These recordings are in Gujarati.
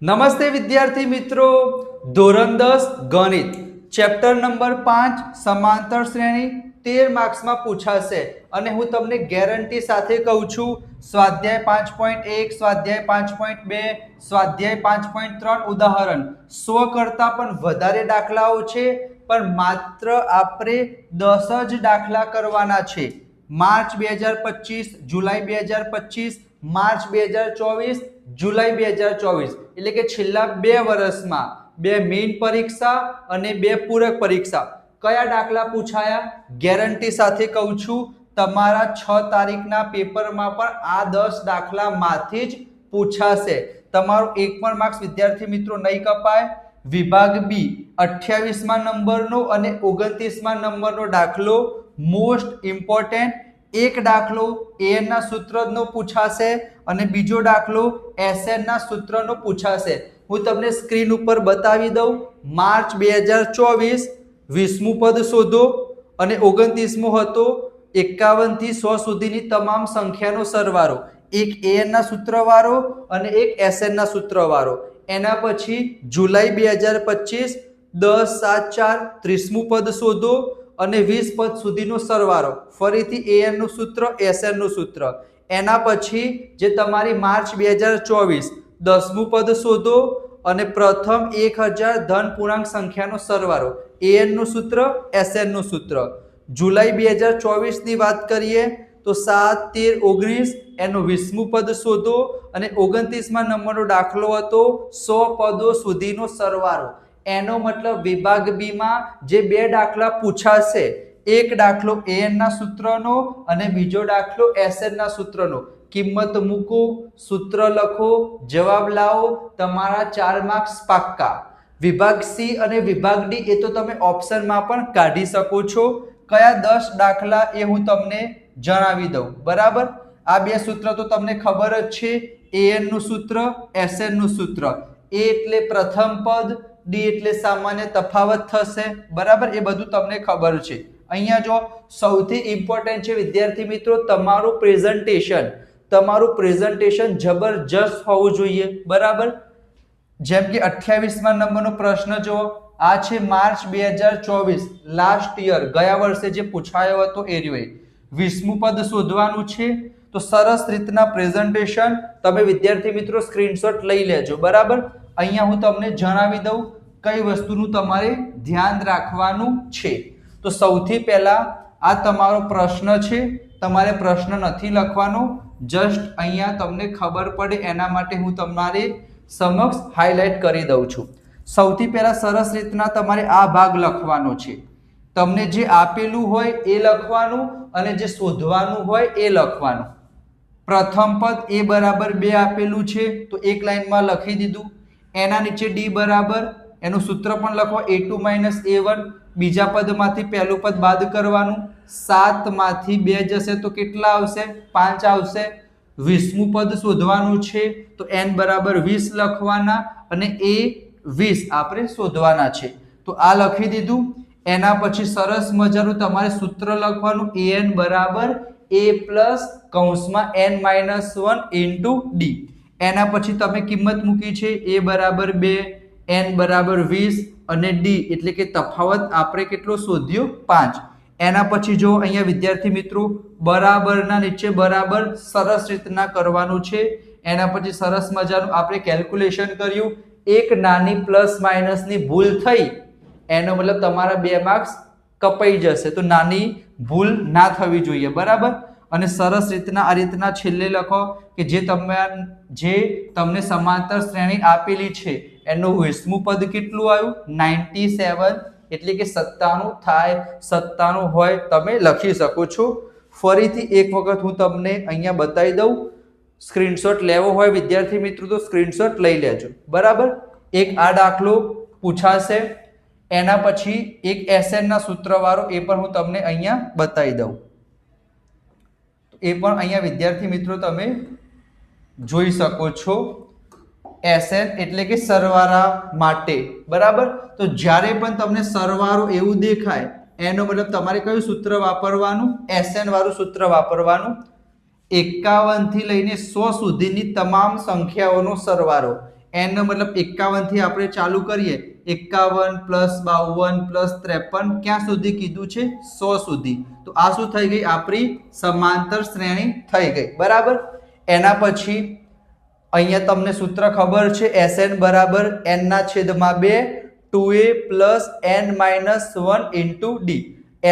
નમસ્તે વિદ્યાર્થી મિત્રો, ધોરણ 10 ગણિત ચેપ્ટર નંબર 5 સમાંતર શ્રેણી 13 માર્ક્સમાં પૂછાશે અને હું તમને ગેરંટી સાથે કહું છું સ્વાધ્યાય 5.1 સ્વાધ્યાય 5.2 સ્વાધ્યાય 5.3 ઉદાહરણ 100 કરતા પણ વધારે દાખલાઓ છે, પણ માત્ર આપણે 10 જ દાખલા કરવાના છે. માર્ચ 2025, જુલાઈ 2025, માર્ચ 2024, જુલાઈ 2024 એટલે કે છેલ્લા 2 વર્ષમાં 2 મેઇન પરીક્ષા અને 2 પૂરક પરીક્ષા કયા દાખલા પૂછાયા ગેરંટી સાથે કહું છું તમારા 6 તારીખના પેપરમાં પણ આ 10 દાખલામાંથી જ પૂછાશે. તમારો એક પણ માર્ક્સ વિદ્યાર્થી મિત્રો નહીં કપાય. વિભાગ બી 28મા નંબરનો અને 29મા નંબરનો દાખલો મોસ્ટ ઇમ્પોર્ટન્ટ. એક દાખલો an ના સૂત્રનો પૂછાશે અને બીજો દાખલો sn ના સૂત્રનો પૂછાશે. હું તમને સ્ક્રીન ઉપર બતાવી દઉં. માર્ચ 2024 20મું પદ શોધો અને 29મો હતો 51 થી 100 સુધીની તમામ સંખ્યાનો સરવાળો. એક an ના સૂત્રવાળો અને એક sn ના સૂત્રવાળો. એના પછી જુલાઈ 2025 10 7 4 30મું પદ શોધો અને 20 પદ સુધીનો સરવાળો. ફરીથી an નું સૂત્ર sn નું સૂત્ર. એના પછી જે તમારી માર્ચ 2024 10મું પદ શોધો અને પ્રથમ 1000 ધન પૂર્ણાંક સંખ્યાનો સરવાળો. an નું સૂત્ર sn નું સૂત્ર. જુલાઈ 2024 ની વાત કરીએ તો 7 13 19 એનું 20મું પદ શોધો અને 29મા નંબરનો દાખલો હતો 100 પદો સુધીનો સરવાળો. એનો મતલબ વિભાગ બી માં જે 2 દાખલા પૂછાશે, એક દાખલો an ના સૂત્રનો અને બીજો દાખલો sn ના સૂત્રનો. કિંમત મૂકો, સૂત્ર લખો, જવાબ લાવો, તમારા 4 માર્ક્સ પાક્કા. વિભાગ સી અને વિભાગ ડી એ તો તમે ઓપ્શનમાં પણ કાઢી શકો છો. કયા 10 દાખલા એ હું તમને જણાવી દઉં. બરાબર, આ 2 સૂત્ર તો તમને ખબર જ છે. an નું સૂત્ર, sn નું સૂત્ર. a એટલે પ્રથમ પદ, ડી એટલે સામાન્ય તફાવત થશે. બરાબર, એ બધું તમને ખબર છે. અહીંયા જો સૌથી ઇમ્પોર્ટન્ટ છે વિદ્યાર્થી મિત્રો તમારું પ્રેઝન્ટેશન. તમારું પ્રેઝન્ટેશન જબરજસ્ત હોવું જોઈએ. બરાબર, જેમ કે 28મા નંબરનો પ્રશ્ન જો આ છે માર્ચ 2024 લાસ્ટ યર ગયા વર્ષે જે પૂછાયો હતો એ રહ્યો. 20મું પદ શોધવાનું છે તો સરસ રીતના પ્રેઝન્ટેશન તમે વિદ્યાર્થી મિત્રો સ્ક્રીનશોટ લઈ લેજો. બરાબર, અહીંયા હું તમને જણાવી દઉં કઈ વસ્તુનું તમારે ધ્યાન રાખવાનું છે. તો સૌથી પહેલા આ તમારો પ્રશ્ન છે. તમારે પ્રશ્ન નથી લખવાનો, જસ્ટ અહીંયા તમને ખબર પડે એના માટે હું તમારી સમક્ષ હાઇલાઇટ કરી દઉં છું. સૌથી પહેલા સરસ રીતના તમારે આ ભાગ લખવાનો છે. તમને જે આપેલું હોય એ લખવાનું અને જે શોધવાનું હોય એ લખવાનું. પ્રથમ પદ a બરાબર 2 આપેલું છે તો એક લાઈનમાં લખી દીધું. એના નીચે d બરાબર, એનું સૂત્ર પણ લખો a2 - a1. બીજા પદમાંથી પહેલું પદ બાદ કરવાનું. 7 માંથી 2 જશે તો કેટલા આવશે? 5 આવશે. 20મું પદ શોધવાનું છે તો n બરાબર 20 લખવાના અને a 20 આપણે શોધવાના છે. તો આ લખી દીધું. એના પછી સરસ મજાનું તમારે સૂત્ર લખવાનું an બરાબર a પ્લસ કૌંસમાં n-1 ઇન્ટુ d. એના પછી તમે કિંમત મૂકી છે a બરાબર 2, n બરાબર 20 અને d એટલે કે તફાવત આપણે કેટલો શોધ્યો? 5. એના પછી જો અહીંયા વિદ્યાર્થી મિત્રો બરાબરના નીચે બરાબર સરસ રીતના કરવાનું છે. એના પછી સરસ મજાનું આપણે કેલ્ક્યુલેશન કર્યું. એક નાની પ્લસ માઇનસની ભૂલ થઈ એનો મતલબ તમારા 2 માર્ક્સ કપાઈ જશે. તો નાની ભૂલ ના થવી જોઈએ. બરાબર, અને સરસ રીતના આ રીતના છેલ્લે લખો કે જે તમને સમાંતર શ્રેણી આપેલી છે એનું 20મું પદ કેટલું આવ્યું? 97 એટલે કે 97 થાય. 97 હોય તમે લખી શકો છો. ફરીથી એક વખત હું તમને અહીંયા બતાવી દઉં. સ્ક્રીનશોટ લેવો હોય વિદ્યાર્થી મિત્રો તો સ્ક્રીનશોટ લઈ લેજો. બરાબર, એક આ દાખલો પૂછાશે. એના પછી એક sn ના સૂત્રવાળો એ પણ હું તમને અહીંયા બતાવી દઉં. એ પણ અહીંયા વિદ્યાર્થી મિત્રો તમે જોઈ શકો છો. sn એટલે કે સરવાળા માટે. બરાબર, તો જ્યારે પણ તમને સરવાળો એવું દેખાય એનો મતલબ તમારે કયું સૂત્ર વાપરવાનું? sn વાળું સૂત્ર વાપરવાનું. 51 થી લઈને 100 સુધીની તમામ સંખ્યાઓનો સરવાળો n નો મતલબ 51 થી આપણે ચાલુ કરીએ 51 + 52 + 53 ક્યાં સુધી કીધું છે 100 સુધી તો આ શું થઈ ગઈ આપણી સમાંતર શ્રેણી થઈ ગઈ બરાબર એના પછી અહીંયા તમને સૂત્ર ખબર છે Sn = n ના છેદમાં 2 2a + n - 1 * d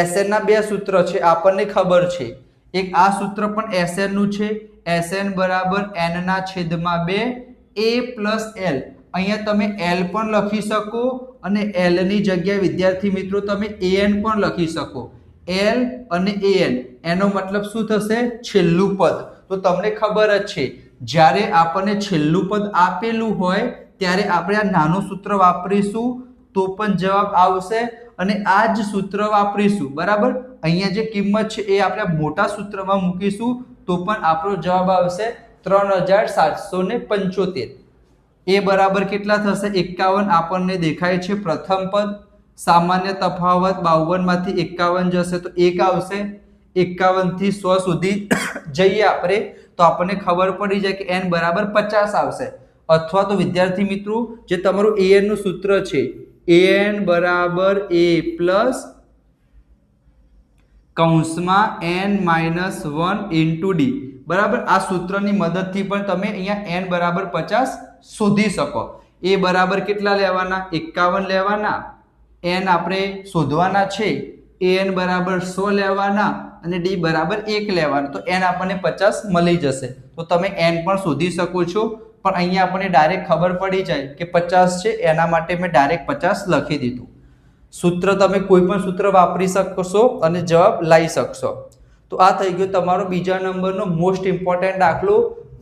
Sn ના બે સૂત્ર છે આપણને ખબર છે એક આ સૂત્ર પણ Sn નું છે Sn = n ના છેદમાં 2 a + l અહીંયા તમે l પણ લખી શકો અને l ની જગ્યાએ વિદ્યાર્થી મિત્રો તમે an પણ લખી શકો l અને an એનો મતલબ શું થશે છેલ્લું પદ તો તમને ખબર જ છે જ્યારે આપણને છેલ્લું પદ આપેલું હોય ત્યારે આપણે આ નાનું સૂત્ર વાપરીશું તો પણ જવાબ આવશે અને આ જ સૂત્ર વાપરીશું બરાબર અહીંયા જે કિંમત છે એ આપણે મોટા સૂત્રમાં મૂકીશું તો પણ આપણો જવાબ આવશે 3775 એ બરાબર કેટલા થશે 51 આપણને દેખાય છે પ્રથમ પદ સામાન્ય તફાવત 52 માંથી 51 જશે તો 1 આવશે 51 થી 100 સુધી જઈએ આપણે તો આપણને ખબર પડી જાય કે n = 50 આવશે અથવા તો વિદ્યાર્થી મિત્રો જે તમારું an નું સૂત્ર છે an = a + કૌંસમાં n - 1 * d બરાબર આ સૂત્રની મદદથી પણ તમે અહીંયા n = 50 શોધી શકો એ બરાબર કેટલા લેવાના 51 લેવાના n આપણે શોધવાના છે an = 100 લેવાના અને d = 1 લેવાનું તો n આપણને 50 મળી જશે તો તમે n પણ શોધી શકો છો પણ અહીંયા આપણને ડાયરેક્ટ ખબર પડી જાય કે 50 છે એના માટે મેં ડાયરેક્ટ 50 લખી દીધું સૂત્ર તમે કોઈ પણ સૂત્ર વાપરી શકશો અને જવાબ લાવી શકશો તો આ થઈ ગયો તમારો બીજા નંબરનો મોસ્ટ ઇમ્પોર્ટન્ટ દાખલો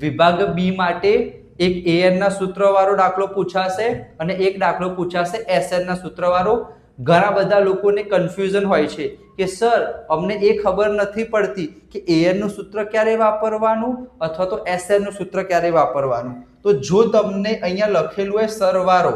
વિભાગ બી માટે એક an ના સૂત્રવાળો દાખલો પૂછાશે અને એક દાખલો પૂછાશે Sn ના સૂત્રવાળો ઘણા બધા લોકોને કન્ફ્યુઝન હોય છે કે સર અમને એ ખબર નથી પડતી કે an નું સૂત્ર ક્યારે વાપરવાનું અથવા તો Sn નું સૂત્ર ક્યારે વાપરવાનું તો જો તમને અહીંયા લખેલું હોય સરવાળો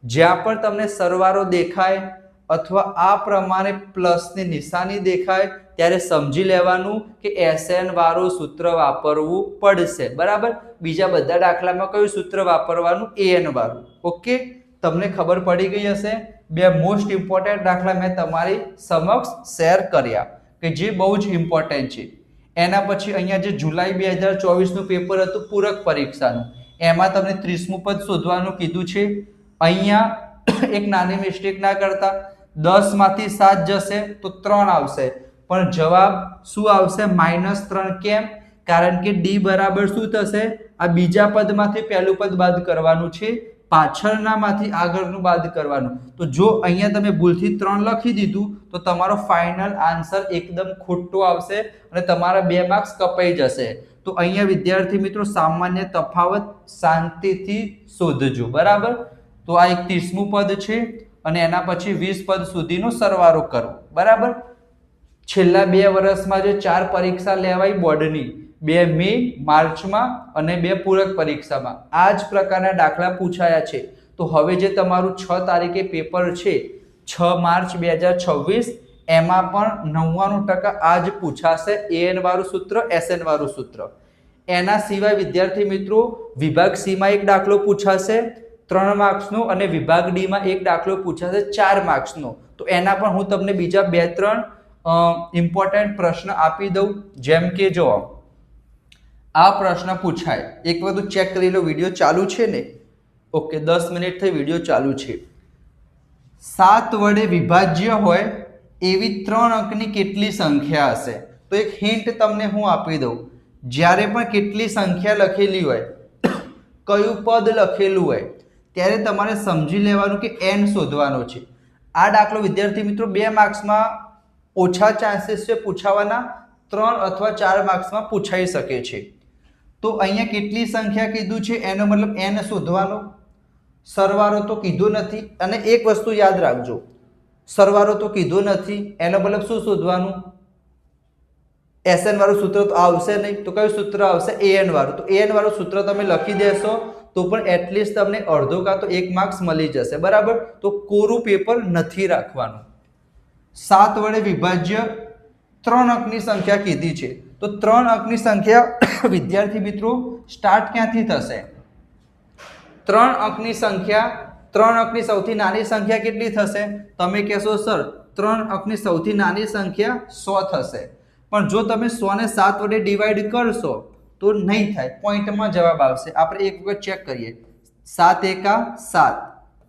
જ્યાં પણ તમને સરવાળો દેખાય અથવા આ પ્રમાણે પ્લસની નિશાની દેખાય ત્યારે સમજી લેવાનું કે Sn વાળું સૂત્ર વાપરવું પડશે બરાબર બીજા બધા દાખલામાં કયું સૂત્ર વાપરવાનું an વાળું ઓકે તમને ખબર પડી ગઈ હશે બે મોસ્ટ ઇમ્પોર્ટન્ટ દાખલા મેં તમારી સમક્ષ શેર કર્યા કે જે બહુ જ ઇમ્પોર્ટન્ટ છે એના પછી અહીંયા જે જુલાઈ 2024 નું પેપર હતું પૂરક પરીક્ષાનું એમાં તમને 30મું પદ શોધવાનું કીધું છે અહીંયા એક નાની મિસ્ટેક ના કરતા 10 માંથી 7 જશે તો 3 આવશે પણ જવાબ શું આવશે -3 કેમ કારણ કે d બરાબર શું થશે આ બીજા પદમાંથી પહેલું પદ બાદ કરવાનું છે પાછળનામાંથી આગળનું બાદ કરવાનું તો જો અહીંયા તમે ભૂલથી 3 લખી દીધું તો તમારો ફાઇનલ આન્સર એકદમ ખોટો આવશે અને તમારા 2 માર્ક્સ કપાઈ જશે તો અહીંયા વિદ્યાર્થી મિત્રો સામાન્ય તફાવત શાંતિથી શોધજો બરાબર તો આ એક 30મું પદ છે અને એના પછી 20 પદ સુધીનો સરવાળો કરો બરાબર છેલ્લા 2 વર્ષમાં જે 4 પરીક્ષા લેવાઈ બોર્ડની 2 મે માર્ચમાં અને 2 પૂરક પરીક્ષામાં આ જ પ્રકારના દાખલા પૂછાયા છે તો હવે જે તમારું 6 તારીખે પેપર છે 6 માર્ચ 2026 એમાં પણ 99% આ જ પૂછાશે an વાળું સૂત્ર Sn વાળું સૂત્ર એના સિવાય વિદ્યાર્થી મિત્રો વિભાગ સી માં એક દાખલો પૂછાશે 3 માર્ક્સનો અને વિભાગ ડી માં એક દાખલો પૂછાશે 4 માર્ક્સનો તો એના પણ હું તમને બીજા 2-3 ઇમ્પોર્ટન્ટ પ્રશ્ન આપી દઉં જેમ કે જો આ પ્રશ્ન પૂછાય એક વખત ચેક કરી લો વિડિયો ચાલુ છે ને ઓકે 10 મિનિટ થઈ વિડિયો ચાલુ છે 7 વડે વિભાજ્ય હોય એવી 3 અંકની કેટલી સંખ્યા હશે તો એક હિન્ટ તમને હું આપી દઉં જ્યારે પણ કેટલી સંખ્યા લખેલી હોય કયું પદ લખેલું હોય ત્યારે તમારે સમજી લેવાનું કે n શોધવાનો છે આ દાખલો વિદ્યાર્થી મિત્રો 2 માર્ક્સમાં ઓછા ચાન્સીસ છે પૂછાવાના 3 અથવા 4 માર્ક્સમાં પૂછાઈ શકે છે તો અહીંયા કેટલી સંખ્યા કીધું છે એનો મતલબ n શોધવાનો સરવાળો તો કીધો નથી અને એક વસ્તુ યાદ રાખજો સરવાળો તો કીધો નથી એનો મતલબ શું શોધવાનું Sn વાળું સૂત્ર તો આવશે નહીં તો કયું સૂત્ર આવશે an વાળું તો an વાળું સૂત્ર તમે લખી દેશો તો પણ એટલીસ્ટ તમને અડધો કાં તો 1 માર્ક્સ મળી જશે બરાબર તો કોરું પેપર નથી રાખવાનું 7 વડે વિભાજ્ય 3 અંકની સંખ્યા કીધી છે તો 3 અંકની સંખ્યા વિદ્યાર્થી મિત્રો સ્ટાર્ટ ક્યાંથી થશે 3 અંકની સંખ્યા 3 અંકની સૌથી નાની સંખ્યા કેટલી થશે? તમે કહેશો સર 3 અંકની સૌથી નાની સંખ્યા 100 થશે, પણ જો તમે 100 ને 7 વડે ડિવાઈડ કરશો તો નહીં થાય, પોઈન્ટમાં જવાબ આવશે. આપણે એક વખત ચેક કરીએ. 7 એકા 7,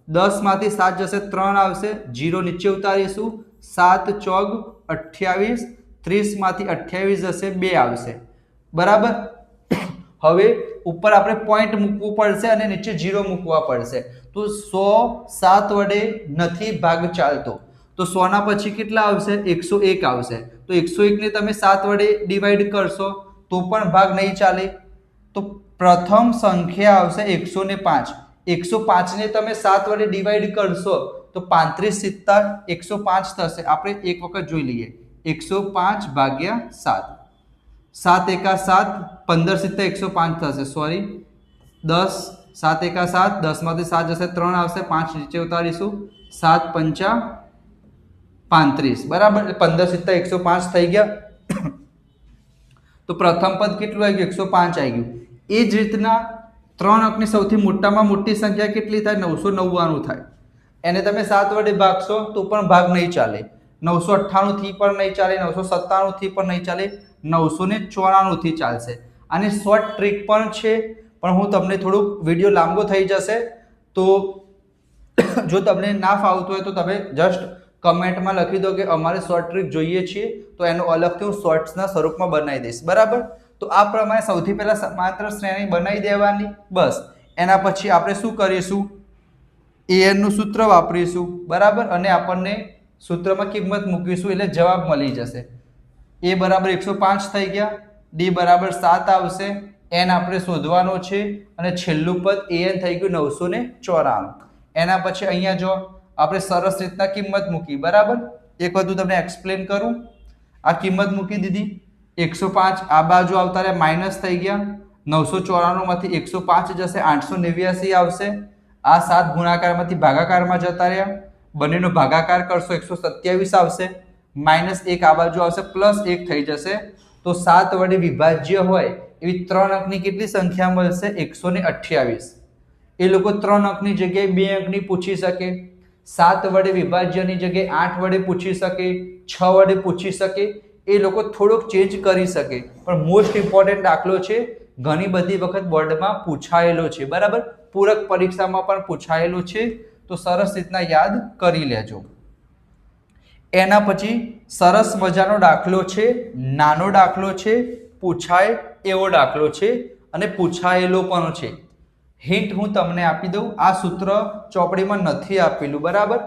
10 માંથી 7 જશે 3 આવશે, 0 નીચે ઉતારીશું. 7 ચોક 28, 30 માંથી 28 જશે 2 આવશે. બરાબર. હવે ઉપર આપણે પોઈન્ટ મૂકવું પડશે અને નીચે 0 મૂકવા પડશે. તો 100 7 વડે નથી ભાગ ચાલતો, તો 100 ના પછી કેટલા આવશે? 101 આવશે. તો 101 ને તમે 7 વડે ડિવાઈડ કરશો તો પણ ભાગ નહીં ચાલે. તો પ્રથમ સંખ્યા આવશે 105. 105 ને તમે 7 વડે ડિવાઈડ કરશો તો 35 70 105 થશે. આપણે એક વખત જોઈ લઈએ. 105 ભાગ્યા 7, 7 એકા 7, 15 70 105 થશે. સોરી, 10 7 એકા 7, 10 માંથી 7 જશે 3 આવશે, 5 નીચે ઉતારીશું. 7 પંચા 35. બરાબર. 15 70 105 થઈ ગયા. તો પ્રથમ પદ કેટલું આવી ગયું? 105 આવી ગયું. એ જ રીતના 3 અંકની સૌથી મોટામાં મોટી સંખ્યા કેટલી થાય? 999 થાય. એને તમે 7 વડે ભાગશો તો પણ ભાગ નહીં ચાલે. 998 થી પણ નહીં ચાલે, 997 થી પણ નહીં ચાલે, 994 થી ચાલશે. આની શોર્ટ ટ્રીક પણ છે, પણ હું તમને થોડુંક વિડીયો લાંબો થઈ જશે, તો જો તમને ના ફાવતું હોય તો તમે જસ્ટ કમેન્ટમાં લખી દો કે અમારે શોર્ટ ટ્રીક જોઈએ છીએ, તો એનો અલગથી હું શોર્ટ્સના સ્વરૂપમાં બનાવી દઈશ. બરાબર. તો આ પ્રમાણે સૌથી પહેલા સમાંતર શ્રેણી બનાવી દેવાની. બસ. એના પછી આપણે શું કરીશું? an નું સૂત્ર વાપરીશું. બરાબર. અને આપણને સૂત્રમાં કિંમત મૂકીશું એટલે જવાબ મળી જશે. a બરાબર 105 થઈ ગયા, d બરાબર 7 આવશે, n આપણે શોધવાનો છે, અને છેલ્લું પદ an થઈ ગયું 994. એના પછી અહીંયા જો આપણે સરસ રીતના કિંમત મૂકી. બરાબર. એક વધુ તમને એક્સપ્લેન કરું. આ કિંમત મૂકી દીધી. 105 આ બાજુ આવતા રહ્યા, માઇનસ થઈ ગયા. 994 માંથી 105 જશે, 889 આવશે. આ 7 ગુણાકારમાંથી ભાગાકારમાં જતા રહ્યા, બંનેનો ભાગાકાર કરશો 127 આવશે. -1 આ બાજુ આવશે, +1 થઈ જશે. તો 7 વડે વિભાજ્ય હોય એવી 3 અંકની કેટલી સંખ્યા મળશે? 128. એ લોકો 3 અંકની જગ્યાએ 2 અંકની પૂછી શકે, 7 વડે વિભાજ્યની જગ્યાએ 8 વડે પૂછી શકે, 6 વડે પૂછી શકે. એ લોકો થોડોક ચેન્જ કરી શકે, પણ મોસ્ટ ઇમ્પોર્ટન્ટ દાખલો છે, ઘણી બધી વખત બોર્ડમાં પૂછાયેલો છે. બરાબર. પૂરક પરીક્ષામાં પણ પૂછાયેલો છે, તો સરસ રીતના યાદ કરી લેજો. એના પછી સરસ મજાનો દાખલો છે, નાનો દાખલો છે, પૂછાય એવો દાખલો છે, અને પૂછાયેલો પણ છે. હિન્ટ હું તમને આપી દઉં, આ સૂત્ર ચોપડીમાં નથી આપેલું. બરાબર.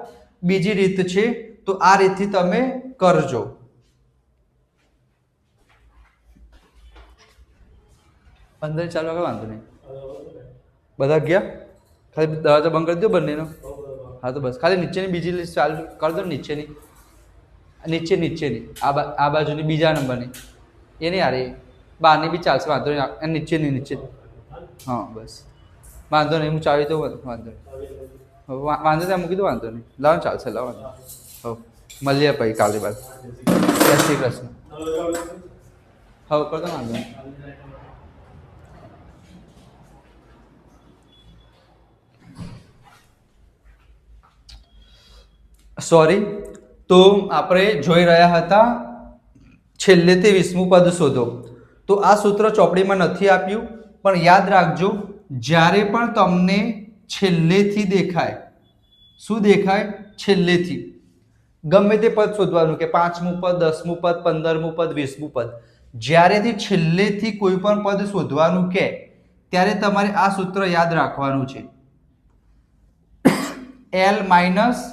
બીજી રીત છે, તો આ રીતથી તમે કરજો. અંદર ચાલુ આગળ વાંધો નહીં. બધા ગયા? ખાલી દરવાજા બંધ કરી દો બંનેનો. હા તો બસ, ખાલી નીચેની બીજી લિસ્ટ ચાલુ કરી દો. નીચેની આ બાજુની બીજા નંબરની એ નહીં યાર, એ બહારની બી ચાલશે, વાંધો નહીં. નીચે. હા બસ, વાંધો નહીં. હું ચાવી દઉં. વાંધો નહીં, વાંધો ત્યાં મૂકી દો. વાંધો નહીં. લાવો, ચાલશે. લાવો. હવ મળીએ પછી કાલે બાદ. જય શ્રી કૃષ્ણ. હવ કરતો વાંધો નહીં. સોરી. તો આપણે જોઈ રહ્યા હતા છેલ્લેથી 20મું પદ શોધો. તો આ સૂત્ર ચોપડીમાં નથી આપ્યું, પણ યાદ રાખજો, જ્યારે પણ તમને છેલ્લેથી દેખાય, શું દેખાય? છેલ્લેથી ગમે તે પદ શોધવાનું, કે 5મું પદ, 10મું પદ, 15મું પદ, 20મું પદ, જ્યારેથી છેલ્લેથી કોઈ પણ પદ શોધવાનું કે ત્યારે તમારે આ સૂત્ર યાદ રાખવાનું છે. L માઇનસ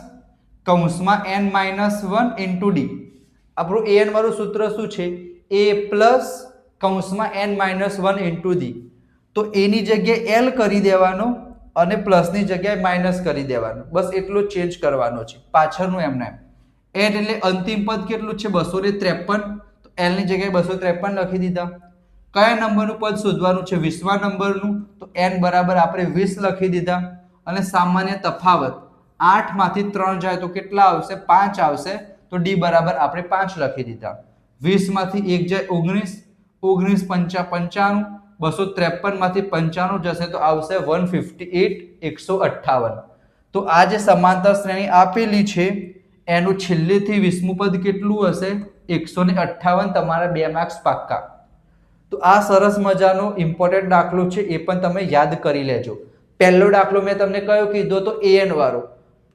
કૌંસમાં n-1 ઇન્ટુ d. આપણું an વાળું સૂત્ર શું છે? a પ્લસ કૌંસમાં n-1 ઇન્ટુ d. તો એની જગ્યાએ l કરી દેવાનો અને પ્લસની જગ્યાએ માઇનસ કરી દેવાનો. બસ એટલો ચેન્જ કરવાનો છે, પાછળનું એમને એમ. n એટલે અંતિમ પદ કેટલું છે? 253. તો l ની જગ્યાએ 253 લખી દીધા. કયા નંબરનું પદ શોધવાનું છે? 20મા નંબરનું. તો n બરાબર આપણે 20 લખી દીધા. અને સામાન્ય તફાવત 8 માંથી 3 જાય તો કેટલા આવશે? 5 આવશે. તો d બરાબર આપણે 5 લખી દીધા. 20 માંથી 1 જાય 19, 19 પંચા 95, 253 માંથી 95 જશે તો આવશે 158 158. તો આ જે સમાંતર શ્રેણી આપેલી છે એનું છેલ્લેથી 20મું પદ કેટલું હશે? 158. તમારા 2 માર્ક્સ પાક્કા. તો આ સરસ મજાનો ઇમ્પોર્ટન્ટ દાખલો છે, એ પણ તમે યાદ કરી લેજો. પહેલો દાખલો મેં તમને કયો કીધો તો an વાળો,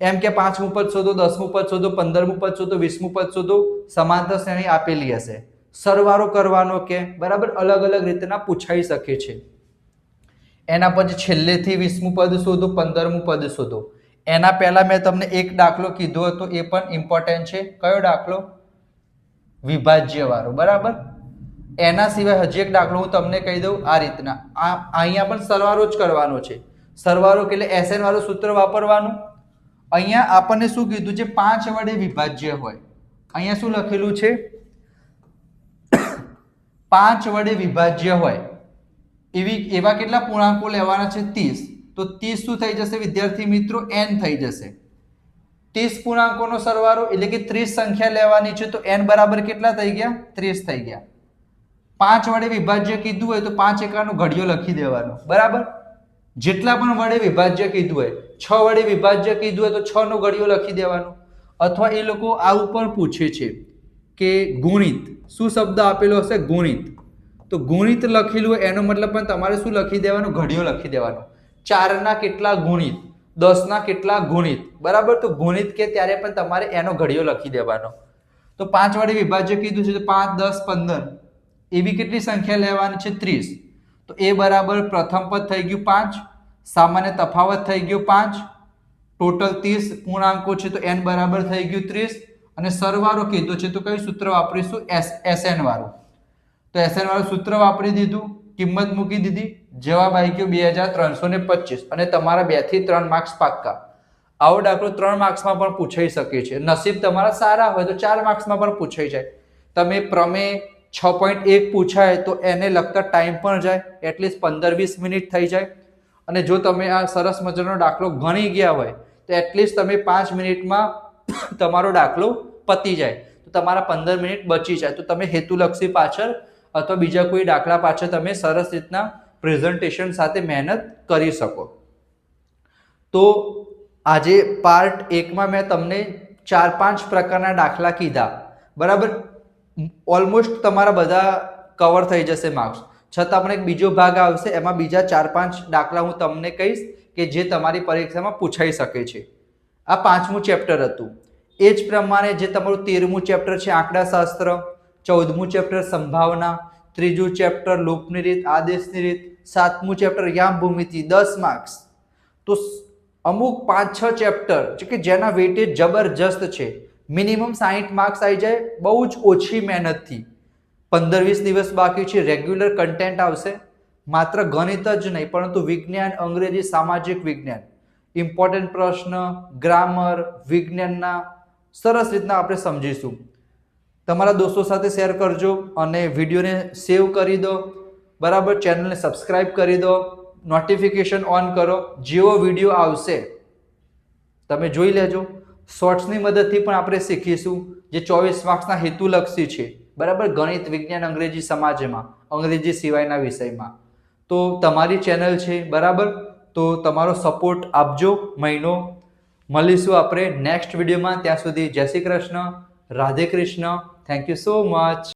એમ કે 5મું પદ શોધો, 10મું પદ શોધો, 15મું પદ શોધો, 20મું પદ શોધો, સમાંતર શ્રેણી આપેલી હશે, સરવાળો કરવાનો કે બરાબર અલગ અલગ રીતના પૂછાઈ શકે છે. એના પછી છેલ્લેથી 20મું પદ શોધો, 15મું પદ શોધો. એના પહેલા મેં તમને એક દાખલો કીધો હતો, એ પણ ઇમ્પોર્ટન્ટ છે. કયો દાખલો? વિભાજ્ય વાળો. બરાબર. એના સિવાય હજી એક દાખલો હું તમને કહી દઉં આ રીતના. અહીંયા પણ સરવાળો જ કરવાનો છે. સરવાળો એટલે SN વાળું સૂત્ર વાપરવાનું. અહીંયા આપણને શું કીધું છે? 5 વડે વિભાજ્ય હોય. અહીંયા શું લખેલું છે? 5 વડે વિભાજ્ય હોય એવા કેટલા પૂર્ણાંકો લેવાના છે? 30. તો 30 શું થઈ જશે વિદ્યાર્થી મિત્રો? n થઈ જશે. 30 પૂર્ણાંકોનો સરવાળો એટલે કે 30 સંખ્યા લેવાની છે, તો n બરાબર કેટલા થઈ ગયા? 30 થઈ ગયા. 5 વડે વિભાજ્ય કીધું હોય તો 5 એકાનો ઘડિયો લખી દેવાનો. બરાબર. જેટલા પણ વડે વિભાજ્ય કીધું હોય, 6 વડે વિભાજ્ય કીધું હોય તો 6 નો ઘડિયો લખી દેવાનો. અથવા એ લોકો આ ઉપર પૂછે છે કે ગુણિત, શું શબ્દ આપેલો હશે? ગુણિત. તો ગુણિત લખેલું હોય એનો મતલબ પણ તમારે શું લખી દેવાનું? ઘડિયો લખી દેવાનો. 4 ના કેટલા ગુણિત, 10 ના કેટલા ગુણિત. બરાબર. તો ગુણિત કે ત્યારે પણ તમારે એનો ઘડિયો લખી દેવાનો. તો 5 વડે વિભાજ્ય કીધું છે તો 5, 10, 15 એવી કેટલી સંખ્યા લેવાની છે? 30. તો એ બરાબર પ્રથમ પદ થઈ ગયું 5, સામાન્ય તફાવત થઈ ગયો 5, ટોટલ 30 પૂર્ણાંકો છે તો n બરાબર થઈ ગયું 30. અને સરવાળો કીધો છે તો કયું સૂત્ર વાપરીશું? SN વાળું. તો SN વાળું સૂત્ર વાપરી દીધું, કિંમત મૂકી દીધી, જવાબ આવી ગયો 2325. અને તમારા 2 થી 3 માર્ક્સ પાક્કા. આવો દાખલો 3 માર્ક્સમાં પણ પૂછાઈ શકે છે. નસીબ તમારા સારા હોય તો 4 માર્ક્સમાં પણ પૂછાઈ જાય. તમે પ્રમેય 6.1 પૂછાય તો એને લગતા ટાઈમ પણ જાય, એટલીસ્ટ 15-20 મિનિટ થઈ જાય. અને જો તમે આ સરસ મજાનો દાખલો ગણી ગયા હોય તો એટલીસ્ટ તમે 5 મિનિટમાં તમારો દાખલો પતી જાય, તો તમારા 15 મિનિટ બચી જાય. તો તમે હેતુલક્ષી પાછળ અથવા બીજા કોઈ દાખલા પાછળ તમે સરસ રીતના પ્રેઝન્ટેશન સાથે મહેનત કરી શકો. તો આજે પાર્ટ 1માં મેં તમને 4-5 પ્રકારના દાખલા કીધા. બરાબર. ઓલમોસ્ટ તમારા બધા કવર થઈ જશે માર્ક્સ. છતાં પણ એક બીજો ભાગ આવશે, એમાં બીજા 4-5 દાખલા હું તમને કહીશ કે જે તમારી પરીક્ષામાં પૂછાઈ શકે છે. આ 5મું ચેપ્ટર હતું. એ જ પ્રમાણે જે તમારું 13મું ચેપ્ટર છે આંકડાશાસ્ત્ર, 14મું ચેપ્ટર સંભાવના, 3જું ચેપ્ટર લોપની રીત, આદેશની રીત, 7મું ચેપ્ટર યામ ભૂમિતિ, 10 માર્ક્સ. તો અમુક 5-6 ચેપ્ટર કે જેના વેટેજ જબરજસ્ત છે, મિનિમમ 60 માર્ક્સ આવી જાય બહુ જ ઓછી મહેનતથી. 15-20 દિવસ બાકી છે, રેગ્યુલર કન્ટેન્ટ આવશે. માત્ર ગણિત જ નહીં પરંતુ વિજ્ઞાન, અંગ્રેજી, સામાજિક વિજ્ઞાન, ઇમ્પોર્ટન્ટ પ્રશ્ન, ગ્રામર, વિજ્ઞાનના સરસ રીતના આપણે સમજીશું. તમારા દોસ્તો સાથે શેર કરજો અને વિડીયોને સેવ કરી દો. બરાબર. ચેનલને સબસ્ક્રાઇબ કરી દો, નોટિફિકેશન ઓન કરો. જેવો વિડીયો આવશે તમે જોઈ લેજો. શોર્ટ્સની મદદથી પણ આપણે શીખીશું જે 24 માર્ક્સના હેતુલક્ષી છે. બરાબર. ગણિત, વિજ્ઞાન, અંગ્રેજી, સમાજમાં, અંગ્રેજી સિવાયના વિષયમાં. તો તમારી ચેનલ છે. બરાબર. તો તમારો સપોર્ટ આપજો. મહિનો મળીશું આપણે નેક્સ્ટ વિડીયોમાં. ત્યાં સુધી જય Shri Krishna, Radhe Krishna. Thank you so much.